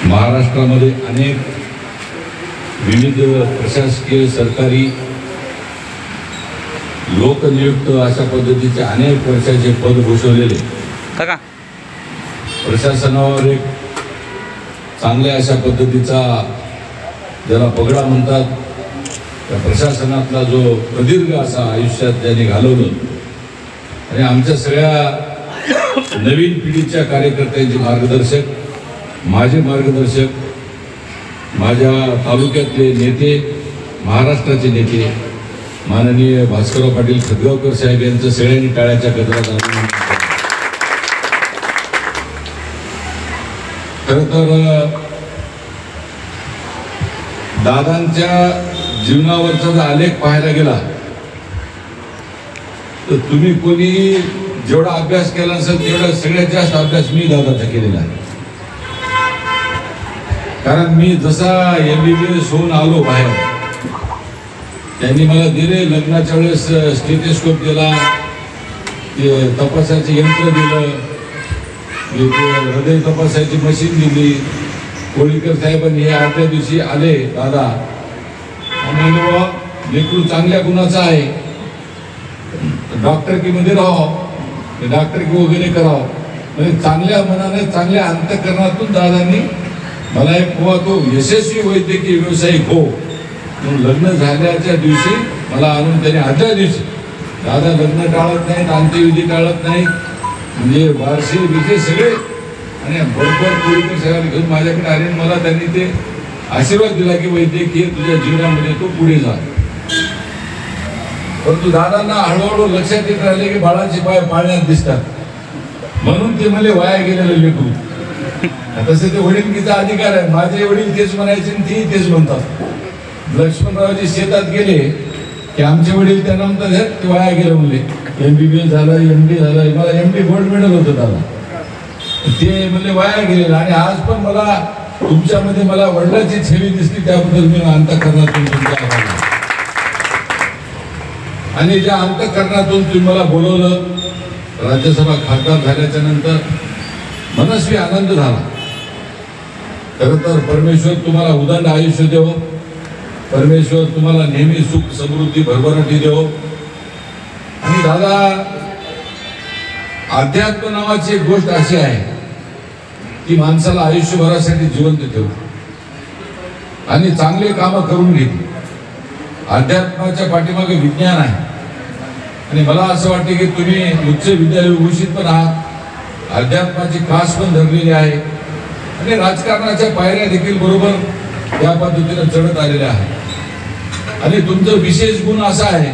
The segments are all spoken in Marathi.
महाराष्ट्रामध्ये अनेक विविध प्रशासकीय सरकारी लोकनियुक्त अशा पद्धतीचे अनेक वर्षाचे पद घोषवलेले प्रशासनावर एक चांगल्या अशा पद्धतीचा ज्याला पगडा म्हणतात त्या प्रशासनातला जो प्रदीर्घ असा आयुष्यात त्यांनी घालवलं आणि आमच्या सगळ्या नवीन पिढीच्या कार्यकर्त्यांचे मार्गदर्शक माझे मार्गदर्शक माझ्या तालुक्यातले नेते महाराष्ट्राचे नेते माननीय भास्करराव पाटील खतगावकर साहेब यांचं सगळ्यांनी टाळ्याच्या गजरात अभिनंदन केलं। खरं तर दादांच्या जीवनावरचा जर आलेख पाहायला गेला तर तुम्ही कोणी जेवढा अभ्यास केला असेल तेवढा सगळ्यात जास्त अभ्यास मी दादाचा केलेला आहे। कारण मी जसा MBBS होऊन आलो बाहेर त्यांनी मला दिले लग्नाच्या वेळेस स्टेथोस्कोप दिला, तपासाचे यंत्र दिलं, हृदय तपासायची मशीन दिली। कोळीकर साहेबांनी हे आदल्या दिवशी आले दादा आणि लेकरू चांगल्या गुणाचा आहे, डॉक्टरकीमध्ये राहावं, डॉक्टरकी वगैरे करावं, म्हणजे चांगल्या मनाने चांगल्या अंतःकरणातून दादांनी मला एक तो यशस्वी वैद्यकीय व्यावसायिक हो म्हणून लग्न झाल्याच्या दिवशी मला आणून त्याने आदल्या दिवशी दादा लग्न टाळत नाहीत, अंत्यविधी टाळत नाहीत, म्हणजे वारशी विषय सगळे आणि बरोबर कोळीकर साहेब घेऊन माझ्याकडे आले। मला त्यांनी ते आशीर्वाद दिला की वैद्यकीय तुझ्या जीवनामध्ये तो पुढे जा। परंतु दादांना हळूहळू लक्षात येत राहिले की बाळाचे पाय पाळण्यात दिसतात म्हणून ते मला वाया गेलेलं लेकरू। तसे ते वडीलकीचा अधिकार आहे, माझे वडील तेच म्हणायचे आणि ते तेच म्हणतात। लक्ष्मणरावजी शेतात गेले की आमचे वडील त्यांना म्हणतात ते वाया गेलं म्हणले, MBBS झालं, MD झालं, मला MD गोल्ड मेडल होतं दादा, ते म्हणले वाया गेले। आणि आज पण मला तुमच्यामध्ये मला वडिलांची छवी दिसली त्याबद्दल मी अंतःकरणातून तुमचा आभार मानतो। आणि ज्या अंतःकरणातून तुम्ही मला बोलवलं राज्यसभा खासदार झाल्याच्या नंतर मनस्वी आनंद झाला। खरं तर परमेश्वर तुम्हाला उदंड आयुष्य देवो, परमेश्वर तुम्हाला नेहमी सुख समृद्धी भरभराटी देवो। आणि दादा अध्यात्म नावाची एक गोष्ट अशी आहे ती माणसाला आयुष्यभरासाठी जिवंत ठेवते आणि चांगले कामं करून घेते। अध्यात्माच्या पाठीमागे विज्ञान आहे आणि मला असं वाटते की तुम्ही उच्च विद्याविभूषित पण आहात, अध्यात्माची कास पण धरलेली आहे आणि राजकारणाच्या पायऱ्या देखील बरोबर त्या पद्धतीने चढत आलेल्या आहेत। आणि तुमचं विशेष गुण असा आहे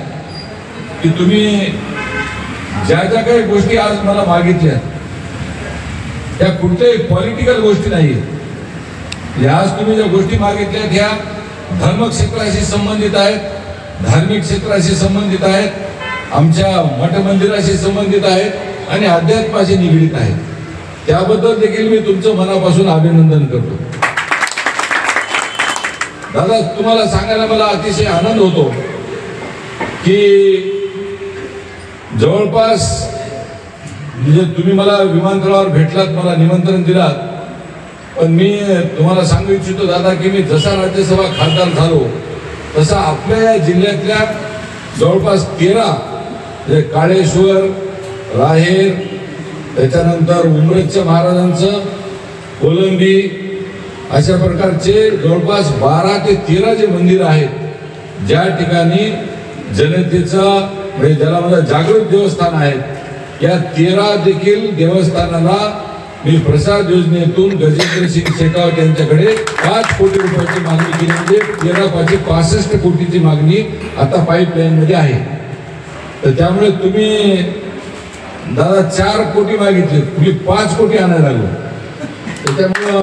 की तुम्ही ज्या ज्या काही गोष्टी आज मला मागितल्या त्या कुठल्याही पॉलिटिकल गोष्टी नाहीत। आज तुम्ही ज्या गोष्टी मागितल्या त्या धर्म क्षेत्राशी संबंधित आहेत, धार्मिक क्षेत्राशी संबंधित आहेत, आमच्या मठ मंदिराशी संबंधित आहेत आणि अध्यात्माशी निगडीत आहेत। त्याबद्दल देखील मी तुमचं मनापासून अभिनंदन करतो। दादा तुम्हाला सांगायला मला अतिशय आनंद होतो की जवळपास म्हणजे तुम्ही मला विमानतळावर भेटलात, मला निमंत्रण दिलात, पण मी तुम्हाला सांगू इच्छितो दादा की मी जसा राज्यसभा खासदार झालो तसा आपल्या जिल्ह्यातल्या जवळपास 13 म्हणजे काळेश्वर, राहेर, त्याच्यानंतर उमरेजच्या महाराजांचं, कोलंबी अशा प्रकारचे जवळपास 12 ते 13 जे मंदिर आहेत ज्या ठिकाणी जनतेचा म्हणजे ज्याला मला जागृत देवस्थान आहेत या 13 देखील देवस्थानाला मी प्रसाद योजनेतून गजेंद्र सिंग शेखावत यांच्याकडे 5 कोटी रुपयाची मागणी केली, म्हणजे 13,65 कोटीची मागणी आता पाईपलाईन मध्ये आहे। तर त्यामुळे तुम्ही दादा 4 कोटी मागितले, तुम्ही 5 कोटी आणायला लागलो। त्याच्यामुळं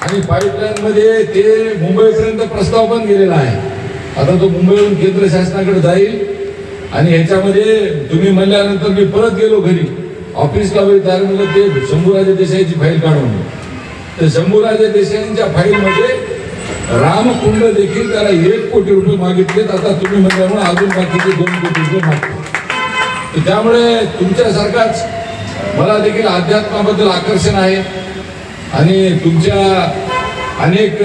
आणि पाईपलाईन मध्ये ते मुंबईपर्यंत प्रस्ताव पण गेलेला आहे। आता तो मुंबईवरून केंद्र शासनाकडे जाईल आणि ह्याच्यामध्ये तुम्ही म्हणल्यानंतर मी परत गेलो घरी ऑफिसला तयार म्हणलं ते शंभूराजे देसाईची फाईल काढून, तर शंभूराजे देसाईंच्या फाईलमध्ये रामकुंड देखील त्याला 1 कोटी रुपये मागितलेत। आता तुम्ही म्हणल्यामुळे अजून बाकीचे 2 कोटी रुपये मागतो। त्यामुळे तुमच्यासारखाच मला देखील अध्यात्माबद्दल आकर्षण आहे आणि तुमच्या अनेक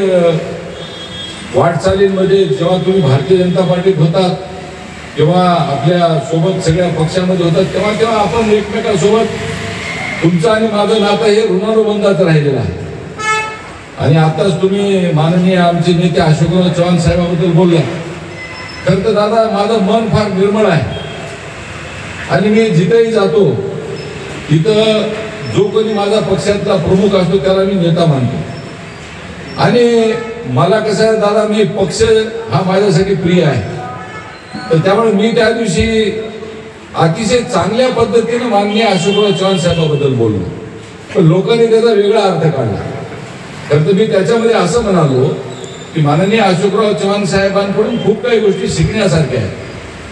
वाटचालींमध्ये जेव्हा तुम्ही भारतीय जनता पार्टीत होतात तेव्हा आपल्या सोबत सगळ्या पक्षामध्ये होतात तेव्हा आपण एकमेकांसोबत तुमचं आणि माझं नातं हे ऋणानुबंधात राहिलेलं आहे. आणि आताच तुम्ही माननीय आमचे नेते अशोकराव चव्हाण साहेबांबद्दल बोलला. खरं तर दादा माझं मन फार निर्मळ आहे आणि मी जिथेही जातो तिथं जो कोणी माझा पक्षातला प्रमुख असतो त्याला मी नेता मानतो. आणि मला कसं आहे दादा, मी पक्ष हा माझ्यासाठी प्रिय आहे. तर त्यामुळे मी त्या दिवशी अतिशय चांगल्या पद्धतीने माननीय अशोकराव चव्हाण साहेबांबद्दल बोललो, पण लोकांनी त्याचा वेगळा अर्थ काढला. खरं तर मी त्याच्यामध्ये असं म्हणालो की माननीय अशोकराव चव्हाण साहेबांकडून खूप काही गोष्टी शिकण्यासारख्या आहेत.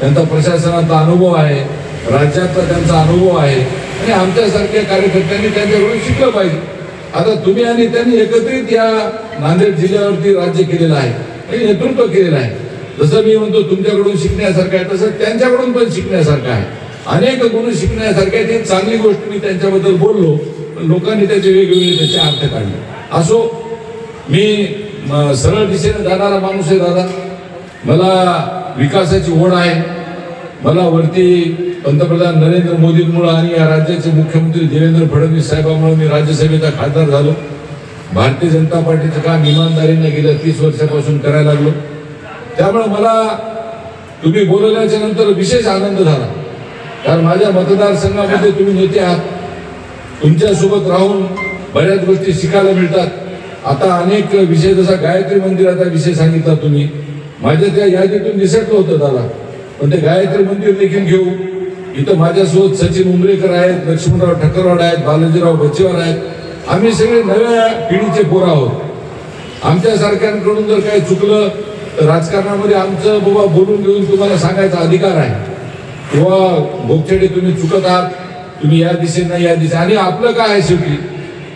त्यांचा प्रशासनाचा अनुभव आहे, राज्यातला त्यांचा अनुभव आहे आणि आमच्यासारख्या कार्यकर्त्यांनी त्यांच्याकडून शिकलं पाहिजे. आता तुम्ही आणि त्यांनी एकत्रित या नांदेड जिल्ह्यावरती राज्य केलेलं आहे आणि नेतृत्व केलेलं आहे. जसं मी म्हणतो तुमच्याकडून शिकण्यासारखं आहे तसं त्यांच्याकडून पण शिकण्यासारखं आहे. अनेक गुण शिकण्यासारखे आहेत. ही चांगली गोष्ट मी त्यांच्याबद्दल बोललो, पण लोकांनी त्याचे वेगवेगळे त्याचे अर्थ काढले. असो, मी सरळ दिशेने जाणारा माणूस आहे दादा. मला विकासाची ओढ आहे. मला वरती पंतप्रधान नरेंद्र मोदींमुळे आणि या राज्याचे मुख्यमंत्री देवेंद्र फडणवीस साहेबांमुळे मी राज्यसभेचा खासदार झालो. भारतीय जनता पार्टीचं काम इमानदारीने गेल्या 30 वर्षापासून करायला लागलो. त्यामुळे मला तुम्ही बोलवल्याच्या नंतर विशेष आनंद झाला, कारण माझ्या मतदारसंघामध्ये तुम्ही नेते आहात. तुमच्यासोबत राहून बऱ्याच गोष्टी शिकायला मिळतात. आता अनेक विषय, जसा गायत्री मंदिराचा विषय सांगितला तुम्ही, माझ्या त्या यादीतून निसटलं होतं दादा, पण ते गायत्री मंदिर देखील घेऊ. इथं माझ्यासोबत सचिन उमरेकर आहेत, लक्ष्मणराव ठक्करवाड आहेत, बालाजीराव बच्चेवार आहेत. आम्ही सगळे नव्या पिढीचे पोरं आहोत. आमच्यासारख्यांकडून जर काही चुकलं तर राजकारणामध्ये आमचं बाबा बोलून घेऊन तुम्हाला सांगायचा अधिकार आहे किंवा गोपछेडे तुम्ही चुकत आहात, तुम्ही या दिशेने या दिशे. आणि आपलं काय आहे शेवटी,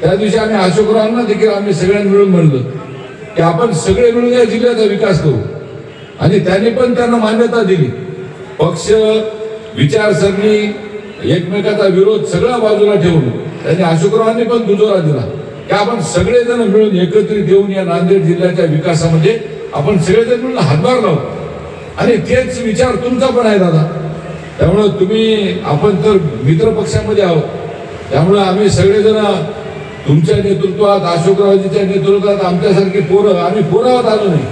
त्या दिवशी आम्ही अशोकरावांना देखील आम्ही सगळ्यांनी मिळून म्हणलं की आपण सगळे मिळून या जिल्ह्याचा विकास करू. आणि त्यांनी पण त्यांना मान्यता दिली. पक्ष, विचारसरणी, एकमेकाचा विरोध सगळा बाजूला ठेवून त्यांनी अशोकरावांनी पण दुजोरा दिला की आपण सगळेजण मिळून एकत्रित येऊन या नांदेड जिल्ह्याच्या विकासामध्ये आपण सगळेजण मिळून हातभार लावू. आणि तेच विचार तुमचा पण आहे दादा. त्यामुळं तुम्ही, आपण तर मित्र पक्षामध्ये आहोत, त्यामुळे आम्ही सगळेजण तुमच्या नेतृत्वात, अशोकरावजीच्या नेतृत्वात, आमच्यासारखी पोरं, आम्ही पोरावत आलो नाही,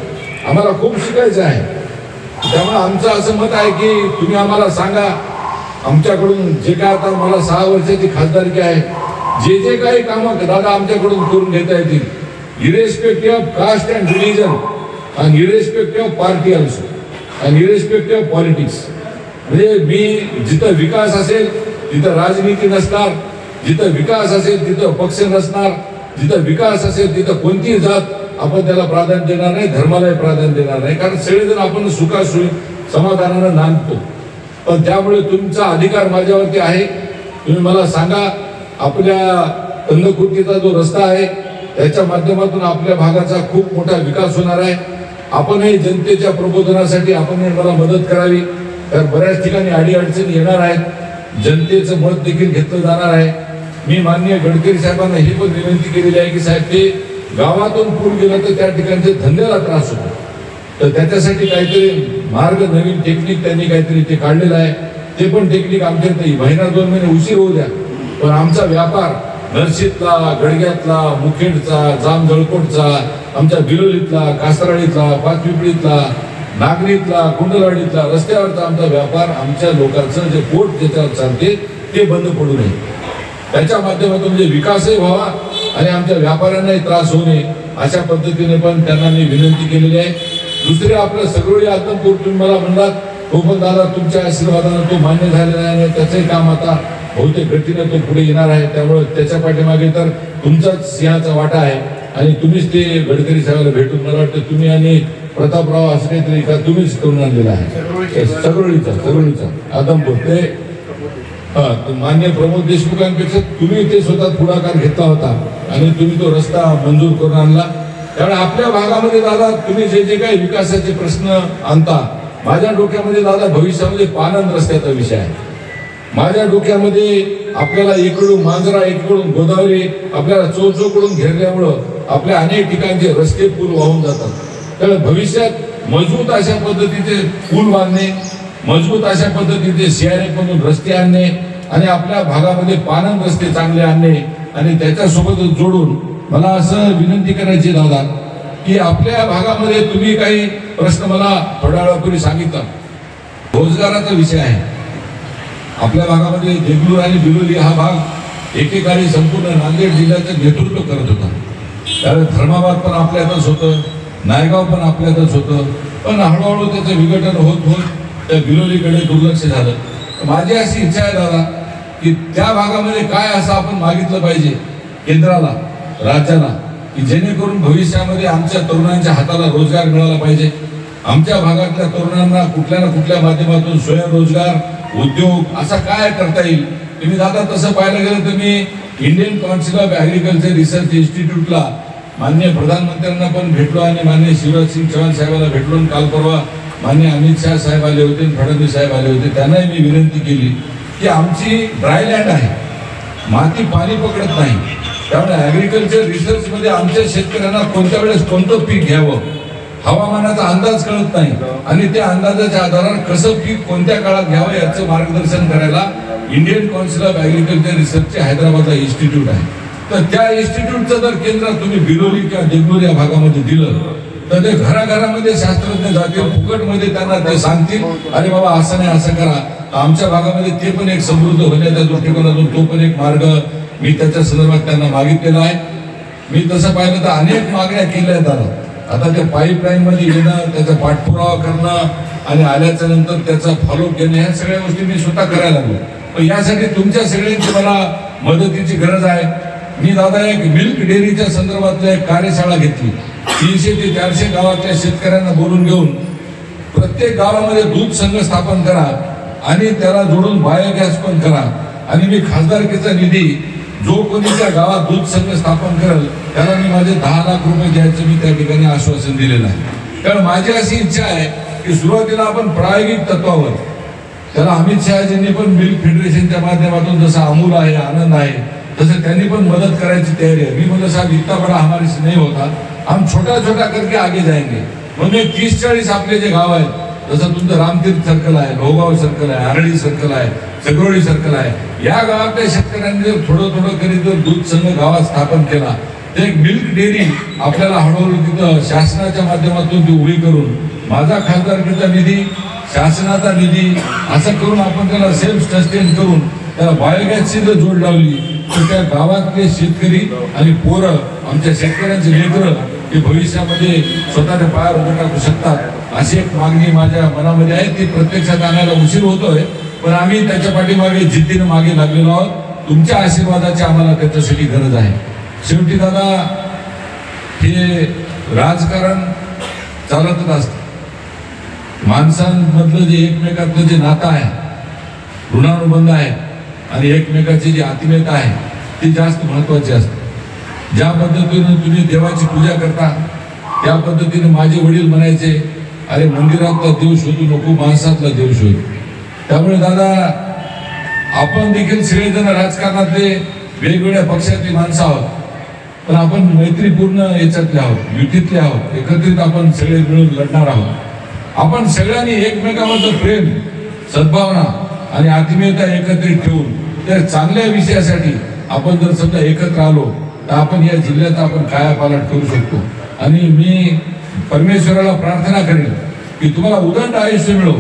आम्हाला खूप शिकायचं आहे. त्यामुळे आमचं असं मत आहे की तुम्ही आम्हाला सांगा, आमच्याकडून जे काय, आता मला 6 वर्षाची खासदारकी आहे, जे जे काही कामं दादा आमच्याकडून करून घेता येतील, irrespective of caste and religion आणि इरेस्पेक्टिव्ह ऑफ पार्टी ऑल्सो आणि इरेस्पेक्टिव्ह ऑफ पॉलिटिक्स. म्हणजे मी जिथं विकास असेल तिथं राजनीती नसणार, जिथं विकास असेल तिथं पक्ष नसणार, जिथं विकास असेल तिथं कोणतीही जात आपण त्याला प्राधान्य देणार नाही, धर्मालाही प्राधान्य देणार नाही, कारण सगळेजण आपण सुखासुखी समाधानानं नांदतो. पण त्यामुळे तुमचा अधिकार माझ्यावरती आहे. तुम्ही मला सांगा, आपल्या कंदकुर्तीचा जो रस्ता आहे त्याच्या माध्यमातून आपल्या भागाचा खूप मोठा विकास होणार आहे. आपणही जनतेच्या प्रबोधनासाठी आपणही मला मदत करावी, कारण बऱ्याच ठिकाणी अडीअडचणी येणार आहेत. जनतेचं मत देखील घेतलं जाणार आहे. मी माननीय गडकरी साहेबांना ही पण विनंती केलेली आहे की साहेब, ते गावातून पूर गेलं तर त्या ठिकाणचे धंद्याला त्रास होतो, तर त्याच्यासाठी काहीतरी मार्ग, नवीन टेक्निक त्यांनी काहीतरी ते काढलेलं आहे. ते पण टेक्निक आमच्या इथे महिना 2 महिने उशीर होऊ द्या, पण आमचा व्यापार नरशीतला, गडग्यातला, मुखेडचा, जाम जळकोटचा, आमच्या बिलोलीतला, कासराळीतला, पाचपिपळीतला, नागरीतला, कुंडलवाडीतला, रस्त्यावरचा आमचा व्यापार, आमच्या लोकांचं जे पोट ज्याच्यावर चालते ते बंद पडू नये. त्याच्या माध्यमातून म्हणजे विकासही व्हावा आणि आमच्या व्यापाऱ्यांनाही त्रास होऊ नये, अशा पद्धतीने पण त्यांना मी विनंती केलेली आहे. दुसरे, आपलं सगळी आदमपूर तुम्ही मला म्हणलात, तो पण दादा तुमच्या आशीर्वादानं तो मान्य झालेला आहे आणि त्याचंही काम आता बहुतेक गतीने तो पुढे येणार आहे. त्यामुळे त्याच्या पाठीमागे तर तुमचाच सिंहाचा वाटा आहे आणि तुम्हीच ते गडकरी साहेबांना भेटून, मला वाटतं तुम्ही आणि प्रतापराव असं काहीतरी का तुम्हीच करून आणलेला आहे. सगळीचा आदमपूर ते मान्य प्रमोद देशमुखांपेक्षा तुम्ही ते स्वतः पुढाकार घेतला होता आणि तुम्ही तो रस्ता मंजूर करून आणला. त्यामुळे आपल्या भागामध्ये दादा तुम्ही जे जे काही विकासाचे प्रश्न आणता, माझ्या डोक्यामध्ये दादा भविष्यामध्ये पानंद रस्त्याचा विषय आहे. माझ्या डोक्यामध्ये आपल्याला इकडून मांजरा इकडून गोदावरी आपल्याला चौचौकडून घेरल्यामुळं आपल्या अनेक ठिकाणचे रस्ते पूल वाहून जातात। तर भविष्यात मजबूत अशा पद्धतीचे पूल बांधणे, मजबूत अशा पद्धतीचे CRF मधून रस्ते आणणे आणि आपल्या भागामध्ये पानन रस्ते चांगले आणणे आणि त्याच्यासोबतच जोडून मला असं विनंती करायची दादा की आपल्या भागामध्ये तुम्ही काही प्रश्न मला थोड्या वेळापूर्वी सांगितला, रोजगाराचा विषय आहे। आपल्या भागामध्ये देगलूर आणि बिलोली हा भाग एकेकाळी संपूर्ण नांदेड जिल्ह्याचं नेतृत्व करत होता। कारण धर्माबाद पण आपल्यातच होतं, नायगाव पण आपल्यातच होतं, पण हळूहळू त्याचं विघटन होत होत त्या बिलोलीकडे दुर्लक्ष झालं। माझी अशी इच्छा आहे दादा की त्या भागामध्ये काय असं आपण मागितलं पाहिजे केंद्राला, राज्याला, की जेणेकरून भविष्यामध्ये आमच्या तरुणांच्या हाताला रोजगार मिळाला पाहिजे। आमच्या भागातल्या तरुणांना कुठल्या ना कुठल्या माध्यमातून स्वयंरोजगार, उद्योग असा काय करता येईल। तुम्ही दादा तसं पाहायला गेलं तर मी Indian council of agriculture research इन्स्टिट्यूटला माननीय प्रधानमंत्र्यांना पण भेटलो आणि माननीय शिवराज सिंग चौहान साहेबांना भेटलो। काल परवा माननीय अमित शाह साहेब आले होते, फडणवीस साहेब आले होते, त्यांनाही मी विनंती केली की आमची ड्रायलँड आहे, माती पाणी पकडत नाही, त्यामुळे ॲग्रिकल्चर रिसर्च मध्ये आमच्या शेतकऱ्यांना कोणत्या वेळेस कोणतं पीक घ्यावं, हवामानाचा अंदाज कळत नाही आणि त्या अंदाजाच्या आधारावर कसं पीक कोणत्या काळात घ्यावं याचं मार्गदर्शन करायला इंडियन काउन्सिल ऑफ ॲग्रिकल्चर रिसर्चचे हैदराबादला इन्स्टिट्यूट आहे। तर त्या इन्स्टिट्यूटचं जर केंद्र तुम्ही बिलोली किंवा देगलूर या भागामध्ये दिलं तर ते घराघरामध्ये शास्त्रज्ञ जातील, फुकटमध्ये त्यांना ते सांगतील, अरे बाबा असं नाही असं करा। आमच्या भागामध्ये ते पण एक समृद्ध होण्याच्या दृष्टिकोनातून तो पण एक मार्ग मी त्याच्या संदर्भात त्यांना मागितलेला आहे। मी तसं पाहिलं तर अनेक मागण्या केल्या आहेत आता ते पाईपलाईन मध्ये येणं, त्याचा पाठपुरावा करणं आणि आल्याच्या नंतर त्याचा फॉलोअप घेणं, ह्या सगळ्या गोष्टी मी स्वतः करायला लागलो। पण यासाठी तुमच्या सगळ्यांची मला मदतीची गरज आहे। मी दादा एक मिल्क डेअरीच्या संदर्भातल्या एक कार्यशाळा घेतली, 300 ते 400 गावातल्या शेतकऱ्यांना बोलून घेऊन प्रत्येक गावामध्ये दूध संघ स्थापन करा आणि त्याला जोडून बायोगॅस पण करा आणि मी खासदारकीचा निधी जो कोणी त्या गावात दूध संघ स्थापन करेल त्याला मी माझे 10 लाख रुपये द्यायचं मी त्या ठिकाणी आश्वासन दिलेलं आहे। कारण माझी अशी इच्छा आहे की सुरुवातीला आपण प्रायोगिक तत्वावर त्याला अमित शहाजींनी पण मिल्क फेडरेशनच्या माध्यमातून जसं अमूल आहे, आनंद आहे, तसं त्यांनी पण मदत करायची तयारी आहे। मी बोला साहब इतना बड़ा हमारे से नहीं होता, हम छोटा छोटा करके आगे जाएंगे। म्हणजे 30-40 आपले जे गाव आहेत, जसं तुमचं रामतीर्थ सर्कल आहे, लोहगाव सर्कल आहे, आरडी सर्कल आहे, सगरोळी सर्कल आहे, या गावातल्या शेतकऱ्यांनी जर थोडं थोडं करीत जर दूध संघ गावात स्थापन केला तर एक मिल्क डेअरी आपल्याला हळूहळू तिथं शासनाच्या माध्यमातून ती उभी करून माझा खासदारकीचा निधी, शासनाचा निधी असं करून आपण त्याला सेल्फ सस्टेन करून त्याला बायोगॅसची जर जोड लावली तर त्या गावातले शेतकरी आणि पोरं, आमच्या शेतकऱ्यांचे लेकरं हे भविष्यामध्ये स्वतःच्या पायावर उभे टाकू शकतात अशी एक मागणी माझ्या मनामध्ये आहे। ती प्रत्यक्षात आणायला उशीर होतोय, पण आम्ही त्याच्या पाठीमागे जिद्दीने मागे लागलेलो आहोत। तुमच्या आशीर्वादाची आम्हाला त्याच्यासाठी गरज आहे। शेवटी दादा हे राजकारण चालतच असतं, माणसांमधलं जे एकमेकातलं जे नातं आहे, ऋणानुबंध आहे आणि एकमेकाची जी आत्मीयता आहे ती जास्त महत्वाची असते। ज्या पद्धतीने तुम्ही देवाची पूजा करता त्या पद्धतीने माझे वडील म्हणायचे, अरे मंदिरातला देव शोधू नको, माणसातला देव शोध। त्यामुळे दादा आपण देखील सगळेजण राजकारणातले वेगवेगळ्या पक्षातली माणसं आहोत, पण आपण मैत्रीपूर्ण याच्यातले आहोत, युतीतले आहोत, एकत्रित आपण सगळे मिळून लढणार आहोत। आपण सगळ्यांनी एकमेकांबद्दल प्रेम, सद्भावना आणि आत्मीयता एकत्रित ठेवून त्या चांगल्या विषयासाठी आपण जर समजा एकत्र आलो तर आपण या जिल्ह्याचा आपण कायापालट करू शकतो। आणि मी परमेश्वराला प्रार्थना करेन की तुम्हाला उदंड आयुष्य मिळो,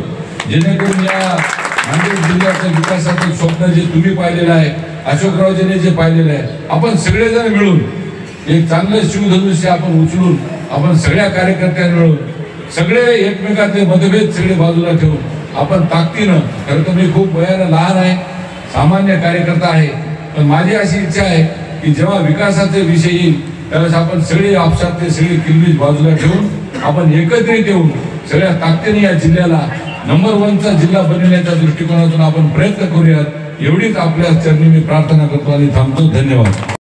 जेणेकरून या नांदेड जिल्ह्याच्या विकासाचं स्वप्न जे तुम्ही पाहिलेलं आहे, अशोकरावजीने जे पाहिलेलं आहे, आपण सगळेजण मिळून एक चांगलं शिवधनुष्य आपण उचलून आपण सगळ्या कार्यकर्त्यांनी मिळून सगळे एकमेकातले मतभेद सगळे बाजूला ठेवून आपण ताकदीनं, खरं तर मी खूप वयानं लहान आहे, सामान्य कार्यकर्ता आहे, पण माझी अशी इच्छा आहे की जेव्हा विकासाचे विषय येईल त्यावेळेस आपण सगळे आपसातले सगळे किल्लीज बाजूला ठेवून आपण एकत्रित येऊन सगळ्या ताकदीने या जिल्ह्याला नंबर 1चा जिल्हा बनवण्याच्या दृष्टिकोनातून आपण प्रयत्न करूयात, एवढीच आपल्या चरणी मी प्रार्थना करतो आणि थांबतो। धन्यवाद।